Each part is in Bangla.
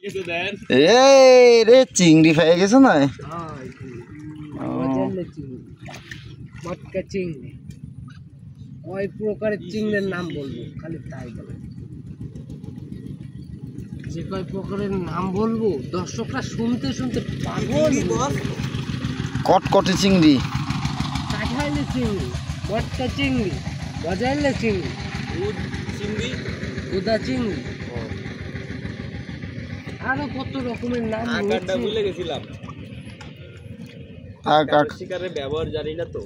এই রে চিংড়ি পেয়ে গেছে না? কয় প্রকারের চিংড়ির নাম বলবো, খালি তাই বলে। যে কয় প্রকারের নাম বলবো দর্শকরা শুনতে শুনতে পাগল। কটকটে চিংড়ি, কাঠাইলে চিংড়ি, মটকা চিংড়ি, গজাইলে চিংড়ি, উদা চিংড়ি, আরো কত রকমের নাম ভুলে গেছিলাম। শিকারের ব্যবহার জানি না তো।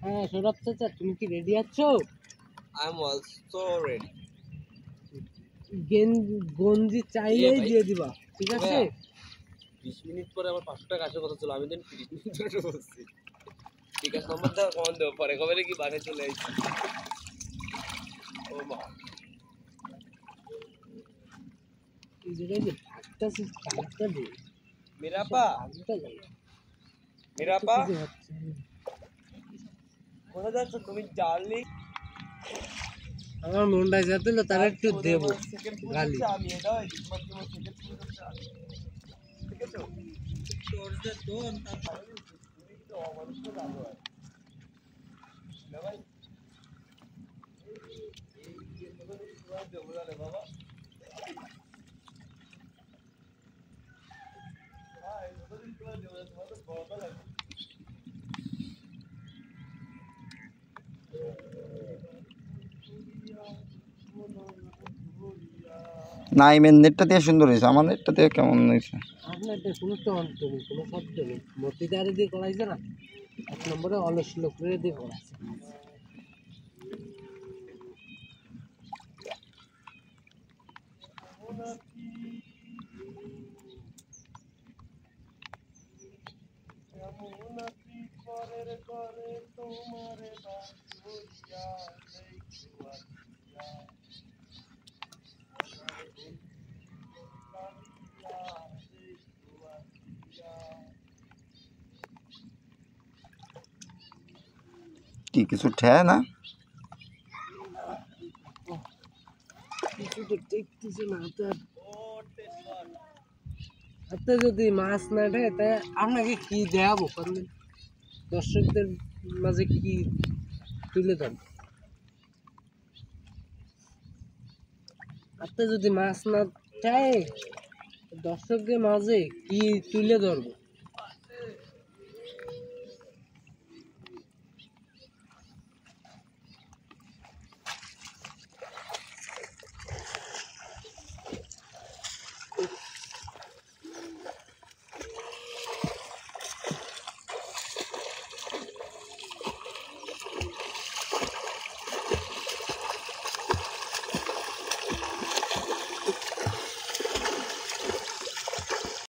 হ্যাঁ সৌরভ চাচা, তুমি কি রেডি আছো? I am also ready. গঞ্জি চাইলেই দিয়ে দিবা, ঠিক আছে? 20 মিনিট পরে আমার 500 টাকা আসার কথা ছিল, আমি দেন 30 মিনিট ধরে বসছি। ঠিক আছে, নম্বর দাও, কমান দেবো পরে। কবে কি বাসায় চলে আসছি। ও মা, এই জায়গায় যে ভাগটা ভাগটা দে। মেরাপা মেরাপা কোথায় যাচ্ছ তুমি? জার্লি আমার মনটা যাচ্ছিল, তার একটু দেবো গালি। আমি এটা ঠিক আছে তোর যে দোন তার তো অমানুষ ভালো হয় না ভাই। এই মতো দেবো রে বাবা। না ইমের নেটটা দিয়ে সুন্দর হয়েছে, আমার নেটটা দিয়ে কেমন হয়েছে? আপনার কোনো শব্দ নেই, মতিদারি দিয়ে করাইছে না, 1 নম্বরে অলস লোক দিয়ে করাইছে। কি কিছু ঠেয় না? কিছু তো দেখতেছি না। হাতে যদি মাছ না দেয় তাই আপনাকে কি দেখাবো? দর্শকদের মাঝে কি তুলে ধরবো? হাতে যদি মাছ না দেয় দর্শকদের মাঝে কি তুলে ধরবো?